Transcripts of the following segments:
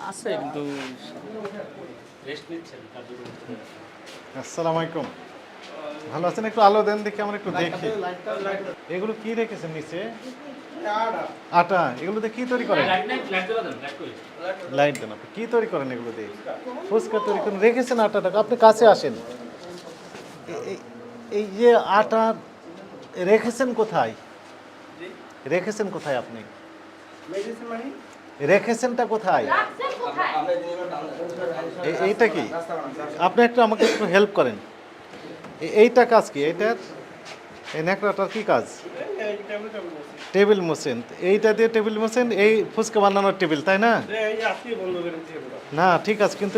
আছে কিন্তু রেস্ট নিচ্ছেন আসসালামু আলাইকুম। ভালো আছেন? একটু আলো দেন দেখি, আমরা একটু দেখি। এগুলো কি রেখেছেন নিচে? আটা। এগুলো দিয়ে কি তৈরি করেন? লাইট দেন। আপনি কি তৈরি করেন এগুলো দিয়ে? ফুচকা তৈরি করেন, রেখেছেন আটাটা। আপনি কাছে আসেন। এই যে আটা রেখেছেন কোথায়? রেখেছেন কোথায় আপনি? রেখেছেনটা কোথায়? এইটা কি? আপনি একটু আমাকে একটু হেল্প করেন। এইটা কাজ কি? এইটার এই ন্যাকড়াটার কি কাজ? টেবিল মোছেন। এইটা দিয়ে টেবিল মোছেন, এই ফুচকা বানানোর টেবিল, তাই না? না ঠিক আছে, কিন্তু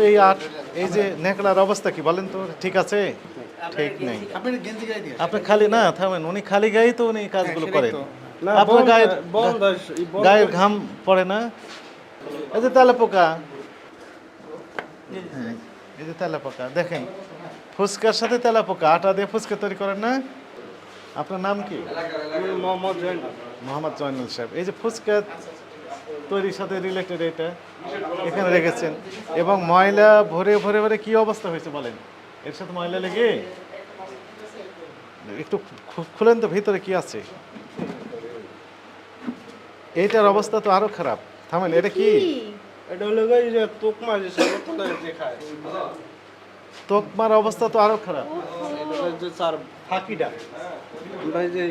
এই যে ন্যাকড়ার অবস্থা কি বলেন তো? ঠিক আছে? ঠিক নেই। আপনি খালি না থামেন, উনি খালি গায়ে তো উনি কাজগুলো করেন। আপনার গায়ের ঘাম পড়ে না? এই যে তেলা পোকা, হ্যাঁ এই যে তেলা পোকা দেখেন, ফুচকার সাথে তেলা পোকা। আটা দিয়ে ফুচকা তৈরি করেন না? আপনার নাম কি? মোহাম্মদ জয়নুল সাহেব। এই যে ফুচকা তৈরির সাথে রিলেটেড এটা এখানে রেখেছেন, এবং ময়লা ভরে ভরে ভরে কি অবস্থা হয়েছে বলেন? এর সাথে ময়লা লেগে একটু খুলেন তো ভিতরে কি আছে। এইটার অবস্থা তো আরো খারাপ। থামেন, এটা কি? এটা হলো এই যে তোকমা যে সর্বতলে যে খায়, তোকমার অবস্থা তো আরো খারাপ। এটা যে স্যার ফাঁকিটা আমরা এই যে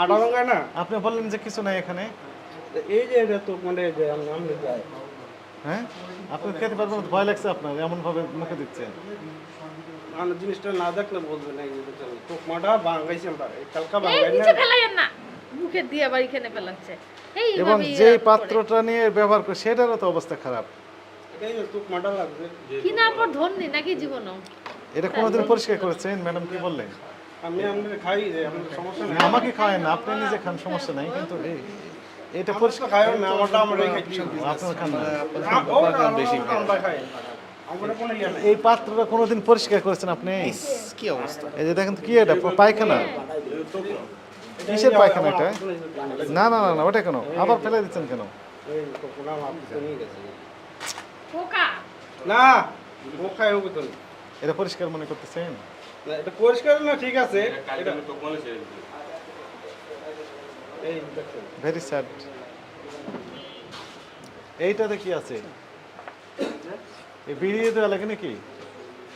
আড়া রঙা না, আপনি বললেন যে কিছু নাই এখানে। এই যে এটা তোকমাটা এই যে আমরা যাই, হ্যাঁ আপনি খেতে পারবেন না? ভয় লাগছে আপনার, এমন ভাবে মুখে দিচ্ছেন। মানে জিনিসটা না দেখলে বলবেন না। এই যে তোকমাটা বাঙাইছি আমরা, এই কালকা এই বাঙাই নিচে না। ফেলাইয়েন না, মুখে দিয়ে আবার এখানে ফেলাচ্ছে। এবং এইভাবেই যে করে। পাত্রটা নিয়ে ব্যবহার করে সেটারও তো অবস্থা খারাপ। এই যে তোকমাটা লাগবে, কিনার পর ধরনি নাকি জীবনও। এটা কোনোদিন পরিষ্কার করেছেন? ম্যাডাম কি বললেন? আমি আমরা খাই যে আমাদের সমস্যা নেই। আমাকে খাওয়ায় না, আপনি নিজে খান, সমস্যা নাই, কিন্তু এটা আমরা পরিষ্কার খাই না, আমারটা আমরাই খাইছি। আপনার খান না। আমরা খাই, আমরা কোনো ইয়া নাই। এই পাত্রটা কোনোদিন পরিষ্কার করেছেন আপনি? কি অবস্থা? এই যে দেখেন তো, কি এটা পায়খানা? কিসের পায়খানা এটা? না না না না, ওটা কেন আবার ফেলে দিচ্ছেন কেন? এই তোকমাটা মাপতে নিয়ে গেছে পোকা। না, ও খায় হবে তো। এটা পরিষ্কার মনে করতেছেন? না, এটা পরিষ্কার না, ঠিক আছে। এটা এই দেখেন, ভেরি স্যাড। এইটাতে কি আছে? এই বিড়িয়ে দেওয়া লাগে নাকি?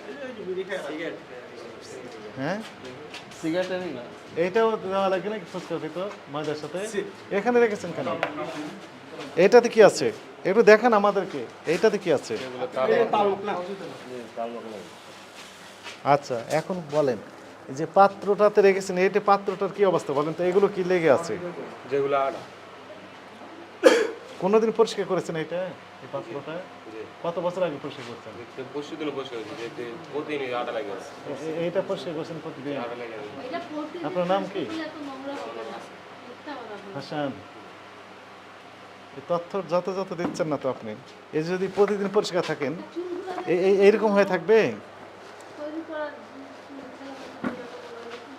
এই যে বিড়ি খায় সিগারেট। হ্যাঁ সিগারেট না এইটাও দেওয়া লাগে নাকি ফুচকার ভিতর ময়দার সাথে? এখানে রেখেছেন কেন? এইটাতে কি আছে একটু দেখান আমাদেরকে। এইটাতে কি আছে? এটা তালুক না। আচ্ছা এখন বলেন, এই যে পাত্রটাতে রেখেছেন, এইটা পাত্রটার কি অবস্থা বলেন তো? এগুলো কি লেগে আছে? যেগুলো আর কোনোদিন পরিষ্কার করেছেন এটা? এই পাত্রটা কত বছর আগে পরিষ্কার করছেন? এইটা পরিষ্কার করছেন প্রতিদিন? এটা প্রতিদিন আপনার নাম কি? এত নোংরা করে না। মিথ্যা কথা বলে। হাসান, এই তথ্য যত যত দিচ্ছেন না তো আপনি। এই যে যদি প্রতিদিন পরিষ্কার থাকেন, এইরকম হয়ে থাকবে? তৈরি করার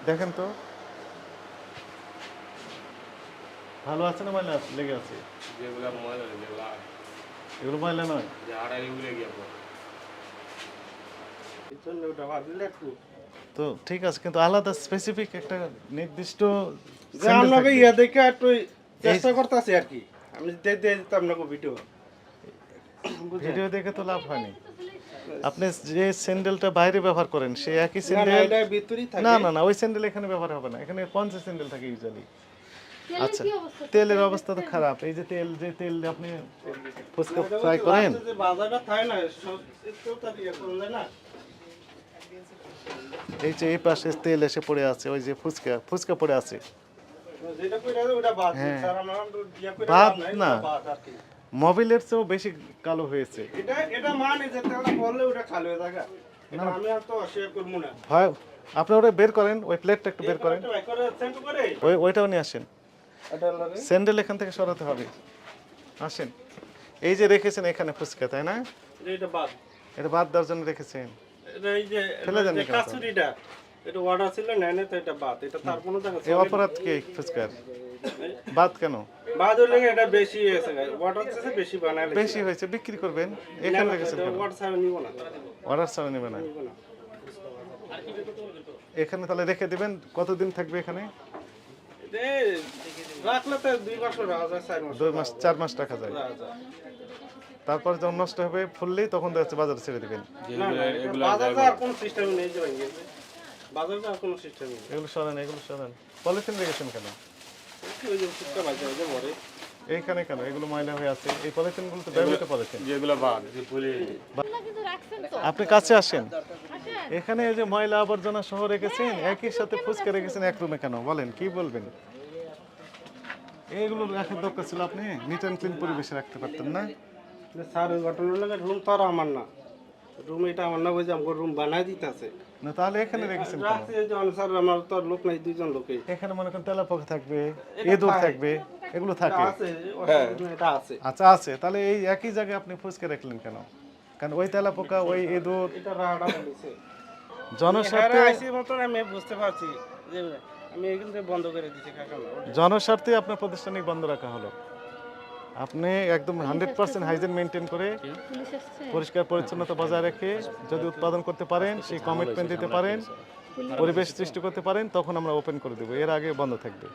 দেখেন তো ভালো আছে না ময়লা লেগে আছে? এগুলো ময়লা নয় ওটা ভাবলে একটু তো ঠিক আছে, কিন্তু আলাদা স্পেসিফিক একটা নির্দিষ্ট যে sandal আপনাকে থাকবে। ইয়া দেখে একটু চেষ্টা করতেছি আর কি। আমি দিয়ে দিতাম আপনাকে ভিডিও। ভিডিও দেখে তো লাভ হয়নি। আপনি যে স্যান্ডেলটা বাইরে ব্যবহার করেন সে একই না না, স্যান্ডেল। এটা ভিতরেই থাকে। না না না, ওই স্যান্ডেল এখানে ব্যবহার হবে না, এখানে পঞ্চাশ স্যান্ডেল থাকে ইউজুয়ালি। তেলের আচ্ছা কি অবস্থা? তেলের অবস্থা তো খারাপ। এই যে তেল আপনি ফুচকা এটা ফ্রাই হচ্ছে করেন, লাস্টে যে বাজারটা থাকে না, একটু তার ইয়ে করুন না। এই যে এই পাশে তেল এসে পড়ে আছে, ওই যে ফুচকা পড়ে আছে। যেটা কইরা ওটা বাদ দিন। হ্যাঁ। স্যার আমরা ইয়া করে বাদ লাভ নাই, না। ওটা বাদ আর কি। মোবিলের চেয়েও বেশি কালো হয়েছে। এটা মানে যে তেলটা পড়লে ওটা খালি হয়ে থাকে। এটা আমি আর তো শেয়ার করব না। হয় আপনি ওটা বের করেন, ওই প্লেটটা একটু বের করেন, এটা করে সেন্ড করে ওইটাও নিয়ে আসেন। এটা লাগে। স্যান্ডেল এখান থেকে সরাতে হবে। আসেন, এই যে রেখেছেন এখানে ফুচকা, তাই না? এটা বাদ। এটা বাদ দেওয়ার জন্য রেখেছেন। এটা এই যে ফেলে দেন না কেন? কাচুরিটা এটা অর্ডার ছিল নেয় না, তো এটা বাদ। এটা তার কোনো জায়গা এই অপরাধ কি ফুচকার? বাদ কেন? বাদুর লেগে এটা বেশি হয়েছে ওয়াটার চাষে বেশি বানালে বেশি হয়েছে বিক্রি করবেন, এখানে রেখেছেন কেন? ওয়াটার ছাড়া নিব না অর্ডার ছাড়া নেবে না, নিব না। এখানে তাহলে রেখে দিবেন। কতদিন থাকবে এখানে? এটা রাখলে তো 2 মাস রাখা যায়, 4 মাস 2 মাস 4 মাস রাখা যায়। রাখা যায়। তারপর যখন নষ্ট হবে ফুললি তখন দেখা যাচ্ছে বাজারে ছেড়ে দিবেন। না, না, এটা বাজারে আর কোনো সিস্টেম নেই যে ভাই গেছে। বাজারে আর কোনো সিস্টেম নেই। এগুলো সরান, এগুলো সরান। পলিথিন রেখেছেন কেন ওই যে ফুটকা বাজে ওই যে মরে। এইখানে? কেন এগুলো ময়লা হয়ে আছে? এই পলিথিনগুলো তো ব্যবহৃত পলিথিন। যেগুলো বাদ যে পুলি এগুলো কিন্তু রাখছেন তো আপনি কাছে আসেন, আসেন এখানে এই যে ময়লা আবর্জনা সহ রেখেছেন, একই সাথে ফুসকে রেখেছেন এক রুমে কেন? বলেন, কি বলবেন? এইগুলো রাখার দরকার ছিল, আপনি নিট অ্যান্ড ক্লিন পরিবেশে রাখতে পারতেন না? স্যার ওই ঘটনা লাগে রুম তো আর আমার না, রুম এটা আমার না, ওই যে আমার রুম বানাই দিতেছে। না তাহলে এখানে রেখেছেন কেন? রাখছি এই যে স্যার আমার তো আর লোক নাই, 2 জন লোকই এখানে মনে করেন তেলাপোকা থাকবে, ইঁদুর থাকবে, এগুলো থাকে। আছে, অসুবিধা নেই, এটা আছে। আচ্ছা আছে, তাহলে এই একই জায়গায় আপনি ফুসকে রাখলেন কেন? কারণ ওই তেলাপোকা, ওই ইঁদুর এটা রাড়া বলেছে জনস্বার্থে, আইসি মতন আমি বুঝতে পারছি যে আমি এখান থেকে বন্ধ করে দিচ্ছি কাকা। জনস্বার্থে আপনার প্রতিষ্ঠানিক বন্ধ রাখা হলো। আপনি একদম 100% হাইজিন মেনটেন করে পুলিশ আসছে পরিষ্কার পরিচ্ছন্নতা বজায় রেখে যদি উৎপাদন করতে পারেন, সেই কমিটমেন্ট দিতে পারেন, পরিবেশ সৃষ্টি করতে পারেন, তখন আমরা ওপেন করে দেবো। এর আগে বন্ধ থাকবে।